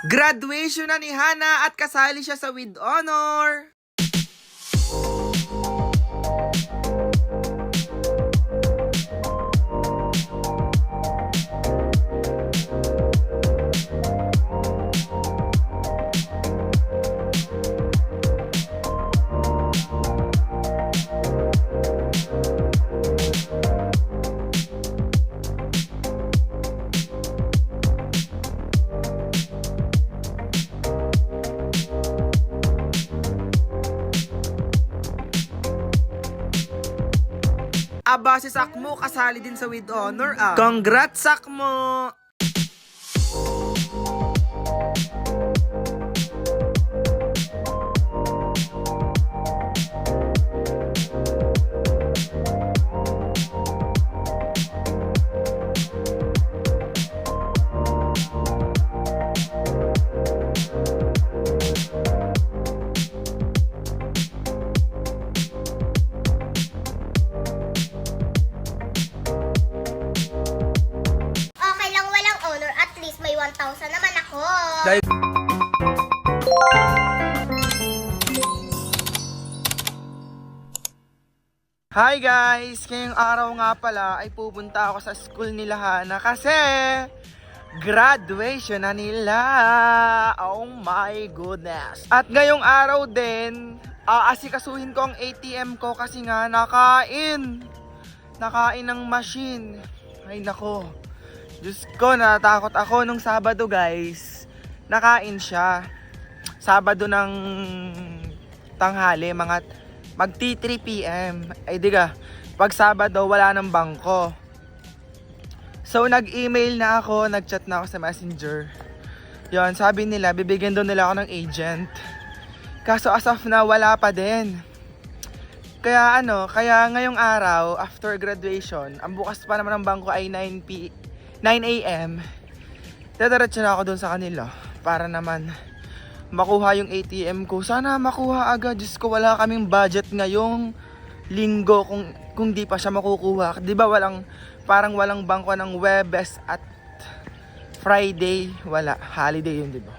Graduation na ni Hana at kasali siya sa With Honor. Aba, si Sakmo kasali din sa With Honor ah. Congrats, Sakmo! May 1,000 naman ako. Hi guys! Ngayong araw nga pala ay pupunta ako sa school nila Hana kasi graduation na nila. Oh my goodness! At ngayong araw din, aasikasuhin ko ang ATM ko kasi nga nakain ng machine. Ay nako. Diyos ko, natatakot ako nung Sabado guys. Nakain siya. Sabado ng tanghali, mga magti 3 PM. Ay diga, pag Sabado wala ng bangko. So nag-email na ako, nag-chat na ako sa Messenger. Yon, sabi nila, bibigyan doon nila ako ng agent. Kaso as of now, wala pa din. Kaya ngayong araw, after graduation, ang bukas pa naman ng bangko ay 9 AM, dadaratsa na ako doon sa kanila para naman makuha yung ATM ko. Sana makuha agad. Diyos ko, wala kaming budget ngayong linggo kung di pa siya makukuha. Di ba parang walang bangko ng Webes at Friday. Wala, holiday yun, di ba?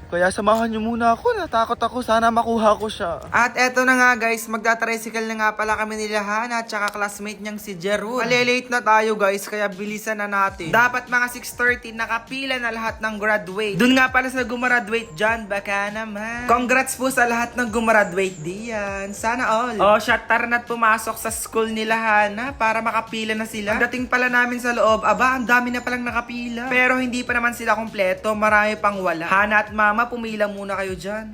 Kaya samahan nyo muna ako, natakot ako, sana makuha ko siya. At eto na nga guys, magta-tricycle na nga pala kami nila Hana at saka classmate niyang si Jerud. Malilate na tayo guys, kaya bilisan na natin. Dapat mga 6:30 nakapila na lahat ng graduate. Dun nga pala sa gumraduate dyan, baka naman. Congrats po sa lahat ng gumraduate diyan. Sana all. Oh, shot, tara na't pumasok sa school nila Hana para makapila na sila. Pagdating pala namin sa loob, aba, ang dami na palang nakapila. Pero hindi pa naman sila kompleto, marami pang wala. Hana at Mama, pumila muna kayo dyan.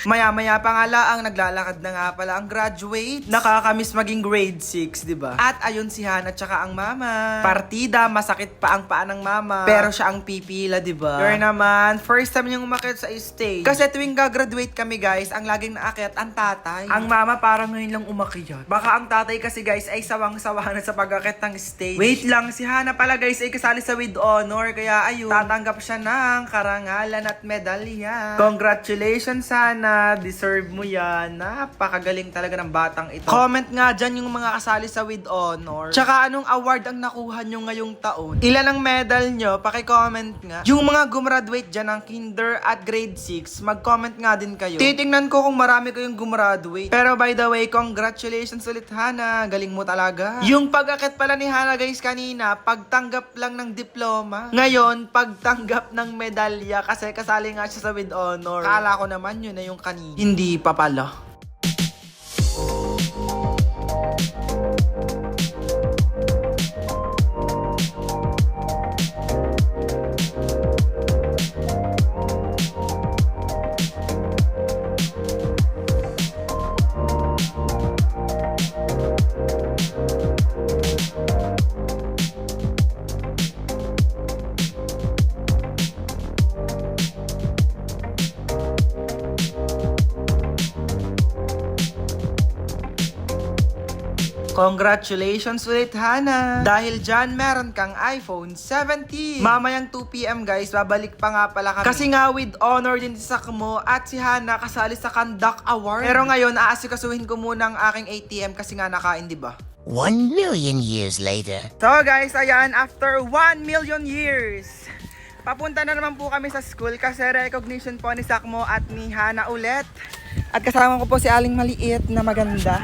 Maya-maya pa nga laang naglalakad na nga pala ang graduate. Nakakamiss maging grade 6, di ba? At ayun si Hana tsaka ang mama. Partida, masakit pa ang paa ng mama. Pero siya ang pipila, di ba? Pero naman, first time niyang umakyat sa stage. Kasi tuwing gagraduate kami guys, ang laging naakyat ang tatay. Ang mama parang ngayon lang umakyat. Baka ang tatay kasi guys ay sawang-sawa na sa pag-akyat ng stage. Wait lang, si Hana pala guys ay kasali sa With Honor. Kaya ayun, tatanggap siya ng karangalan at medalya. Congratulations Hana! Deserve mo yan. Napakagaling talaga ng batang ito. Comment nga dyan yung mga kasali sa With Honor. Tsaka anong award ang nakuha nyo ngayong taon? Ilan ang medal nyo? Paki-comment nga. Yung mga gumraduate dyan ng kinder at grade 6, mag-comment nga din kayo. Titingnan ko kung marami kayong gumraduate. Pero by the way, congratulations ulit Hana. Galing mo talaga. Yung pag-akit pala ni Hana guys kanina, pagtanggap lang ng diploma. Ngayon, pagtanggap ng medalya kasi kasali nga siya sa With Honor. Kala ko naman yun na yung kanina. Hindi pa pala. Congratulations ulit Hana! Dahil dyan meron kang iPhone 17. Mamayang 2 PM guys, babalik pa nga pala kami. Kasi nga With Honor din si Sakmo at si Hana kasali sa Conduct Award. Pero ngayon, aasikasuhin ko muna ang aking ATM kasi nga nakain, di ba? 1 million years later. So guys, ayan, after 1 million years, Papunta na naman po kami sa school kasi recognition po ni Sakmo at ni Hana ulit. At kasama ko po si Aling Maliit na maganda.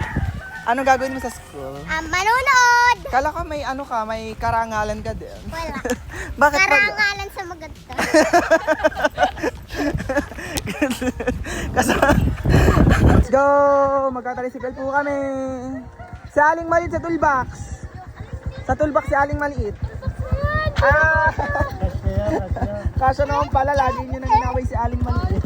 Ano gagawin mo sa school? Manonood! Kala ko may ano ka, may karangalan ka din. Wala. Bakit pala? Karangalan sa maganda. Let's go! Magkatalisikal po kami. Si Aling Maliit sa toolbox. Sa toolbox si Aling Maliit. Kasya naman pala, lagi nyo nang inaway si Aling Maliit.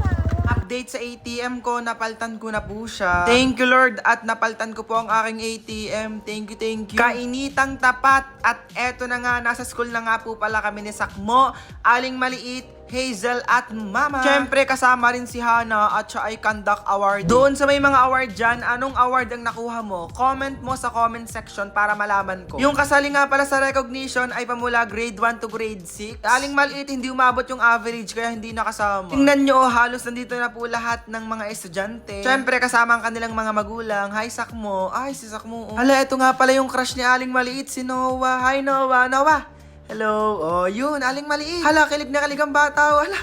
Update sa ATM ko, napaltan ko na po siya. Thank you Lord at napaltan ko po ang aking ATM. Thank you. Kainitang tapat at eto na nga, nasa school na nga po pala kami ni Sakmo, Aling Maliit, Hazel at Mama. Siyempre kasama rin si Hana at siya ay conduct award. Doon sa may mga award dyan, anong award ang nakuha mo? Comment mo sa comment section para malaman ko. Yung kasali nga pala sa recognition ay pamula grade 1 to grade 6. Aling Maliit hindi umabot yung average kaya hindi nakasama. Tingnan nyo, halos nandito na po lahat ng mga estudyante. Siyempre kasama ang kanilang mga magulang. Hi Sakmo. Ay si Sakmo. Hala, ito nga pala yung crush ni Aling Maliit, si Noah. Hi Noah. Noah. Hello. Oh, yun. Aling Maliit. Hala, kilig na kilig ang bata. Hala.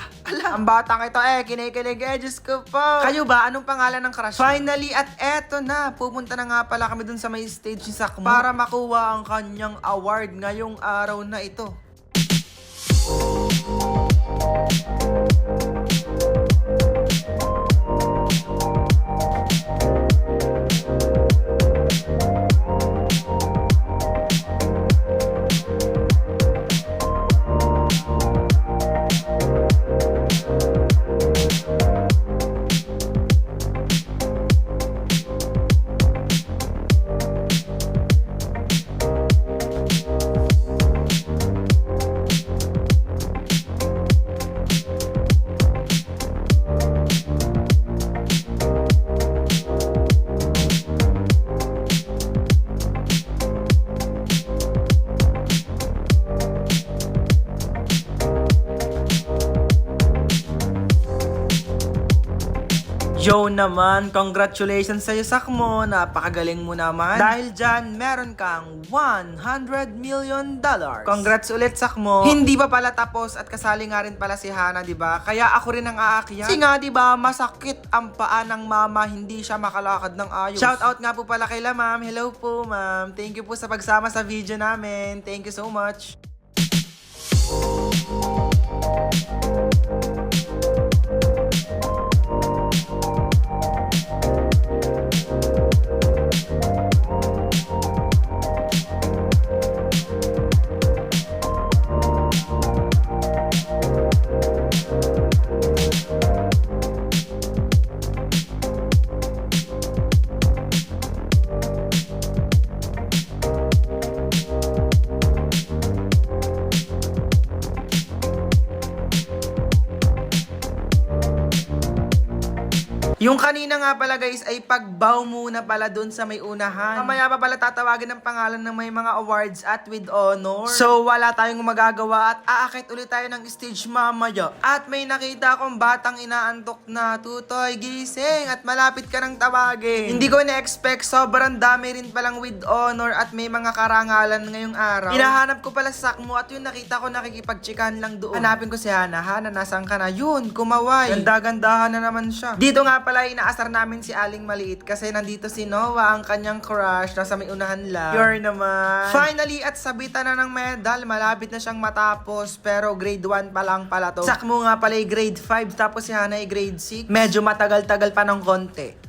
Ang batang ito kinikilig. Diyos ko po. Kayo ba? Anong pangalan ng crush? Finally, at eto na. Pupunta na nga pala kami dun sa may stage ni Sakmo para makuha ang kanyang award ngayong araw na ito. Yo naman, congratulations sa'yo Sakmo, napakagaling mo naman. Dahil dyan, meron kang $100 million. Congrats ulit Sakmo. Hindi pa pala tapos at kasali nga rin pala si Hana, 'di ba? Kaya ako rin ang aakyat. Kasi nga 'di ba, masakit ang paa ng mama, hindi siya makalakad ng ayos. Shout out nga po pala kay La Ma'am. Hello po, Ma'am. Thank you po sa pagsama sa video namin. Thank you so much. Yung kanina nga pala guys ay pagbow muna pala dun sa may unahan. Mamaya pa pala tatawagin ng pangalan ng may mga awards at with honor. So wala tayong magagawa at aakit ulit tayo ng stage mamaya. At may nakita akong batang inaantok na. Tutoy, gising at malapit ka ng tawagin. Hindi ko na-expect, sobrang dami rin palang with honor at may mga karangalan ngayong araw. Hinahanap ko pala sa Sakmo at yun nakita ko nakikipagchikan lang doon. Hanapin ko si Hana. Hana, nasaan ka na? Yun, kumaway. Ganda-gandahan na naman siya. Dito nga pala inaasar namin si Aling Maliit kasi nandito si Noah, ang kanyang crush, nasa may unahan lang. Pure naman. Finally, at sabitan na ng medal, malapit na siyang matapos, pero grade 1 pa lang pala to. Sakmo nga pala ay grade 5, tapos si Hana ay grade 6. Medyo matagal-tagal pa ng konti.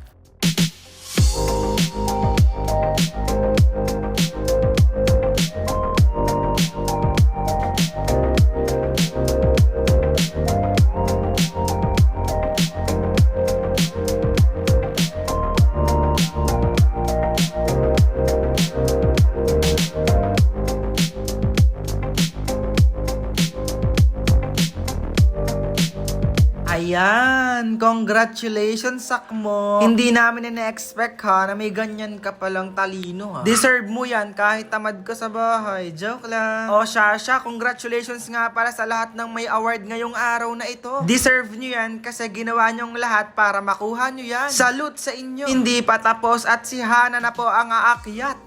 Ayan, congratulations Sakmo. Hindi namin na-expect ha na may ganyan ka palang talino ha. Deserve mo yan kahit tamad ka sa bahay. Joke lang. O Shasha, congratulations nga para sa lahat ng may award ngayong araw na ito. Deserve nyo yan kasi ginawa nyong lahat para makuha nyo yan. Salute sa inyo. Hindi pa tapos at si Hana na po ang aakyat.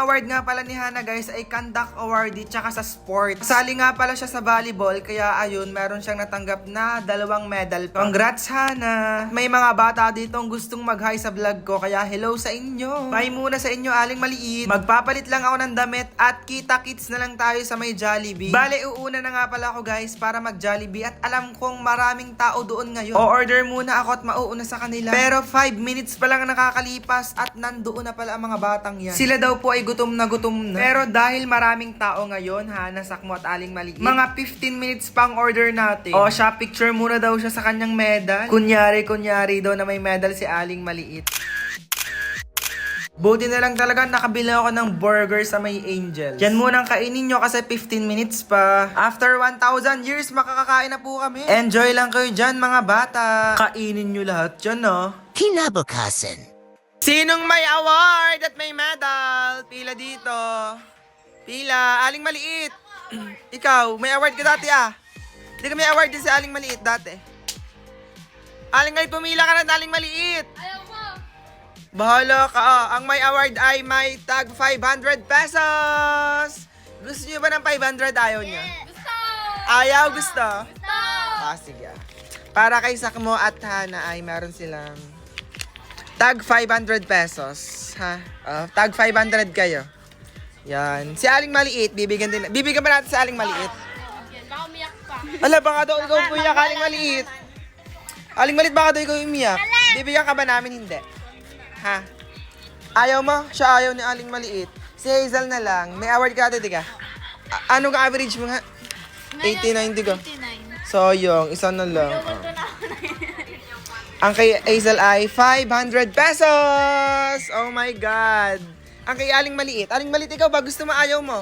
award nga pala ni Hana guys ay conduct awardee tsaka sa sport. Sali nga pala siya sa volleyball kaya ayun, meron siyang natanggap na 2 medal. Congrats Hana! May mga bata dito ang gustong mag-hi sa vlog ko kaya hello sa inyo. Bye muna sa inyo aling maliit. Magpapalit lang ako ng damit at kita-kits na lang tayo sa may Jollibee. Bale, uuna na nga pala ako guys para mag-Jollibee at alam kong maraming tao doon ngayon. O-order muna ako at mauuna sa kanila. Pero 5 minutes pa lang nakakalipas at nandoon na pala ang mga batang yan. Sila daw po ay gutom na gutom na. Pero dahil maraming tao ngayon, Hana, Sakmo at Aling Maliit, mga 15 minutes pang order natin. O siya, picture muna daw siya sa kanyang medal. Kunyari daw na may medal si Aling Maliit. Buti na lang talaga nakabili ako ng burger sa may Angels. Yan munang kainin nyo kasi 15 minutes pa. After 1,000 years, makakakain na po kami. Enjoy lang kayo dyan mga bata. Kainin nyo lahat dyan, no? Kinabukasan. Sinong may award at may medal? Pila dito. Pila. Aling Maliit. Ikaw, may award ka dati ah. Hindi ka may award din si Aling Maliit dati. Aling Maliit, pumila ka na Aling Maliit. Ayaw mo. Bahala ka ah. Ang may award ay may tag 500 pesos. Gusto niyo ba ng 500? Ayaw niya. Gusto. Ayaw, gusto. Gusto. Ah, sige. Para kay Sakmo at Hana ay meron silang tag 500 pesos. Ha? Tag 500 kayo. Yan. Si Aling Maliit, bibigyan ba natin si Aling Maliit? Baka umiyak pa. Ala, baka daw ikaw umiyak, Aling Maliit. Aling Maliit, baka daw ikaw umiyak. Bibigyan ka ba namin? Hindi. Ha? Ayaw mo? Siya ayaw ni Aling Maliit. Si Hazel na lang. May award ka dati ka? Anong average mo nga? 89 ka. 89. Sayang, isa na lang. Ang kay Hazel ay 500 pesos! Oh my God! Ang kay Aling Maliit. Aling Maliit, ikaw ba? Gusto mo, ayaw mo?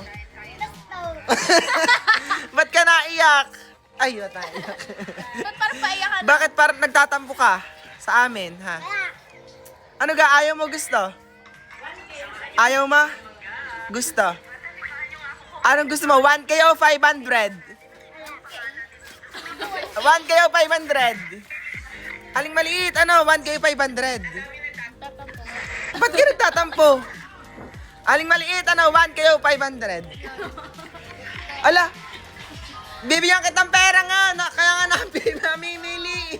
Ba't ka naiyak? Ay, ba't naiyak? Ba't parang paiyak ka? Bakit parang nagtatampo ka sa amin, ha? Ano ga? Ayaw mo gusto? Ayaw mo? Gusto? Anong gusto mo? 1K o 500? 1K o 500? Aling Maliit, ano? 1K o 500? Ba't ka nagtatampo? Aling Maliit, ano? 1K o 500? Ala! Bibigyan kitang pera nga! Kaya nga namimili!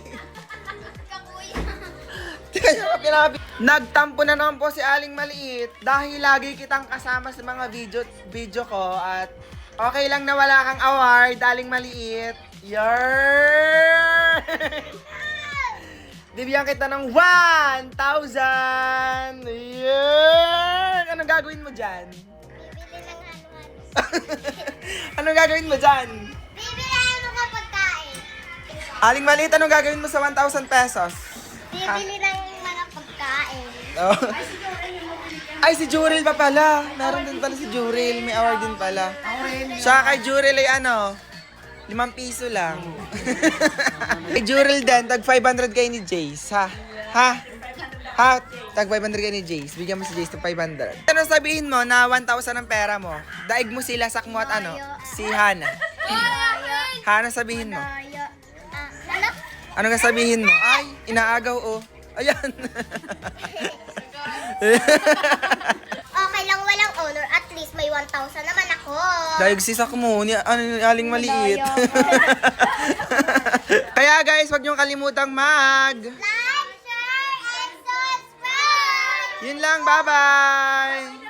Nagtampo na naman po si Aling Maliit dahil lagi kitang kasama sa mga video ko at okay lang na wala kang award, Aling Maliit. Yarr! Bibigyan kita ng 1,000! Yarr! Anong gagawin mo dyan? Bibili ng ano-ano. Anong gagawin mo dyan? Bibili mo ka pagkain. Aling Maliit, anong gagawin mo sa 1,000 pesos? Bibili ng mga pagkain. Oh. Ay, si Jurel pa pala. Meron din pala si Jurel. May award din pala. Siya kay Jurel ay ano, 5 piso lang. Kay Jurel din, tag 500 kay ni Jace, ha? Ha? Ha? Tag 500 kay ni Jace. Bigyan mo si Jace ng 500. Ano sabihin mo na 1,000 ang pera mo? Daig mo sila, Sakmo at ano? Si Hana. Hana, sabihin mo. Ano? Ano nga sabihin mo? Ay, inaagaw oh. Ayan. Okay lang walang honor. At least may 1,000 naman ako. Daig si Sakmo, ni Aling Maliit. Kaya guys, wag niyong kalimutang Like, share, and subscribe! Yun lang, bye-bye!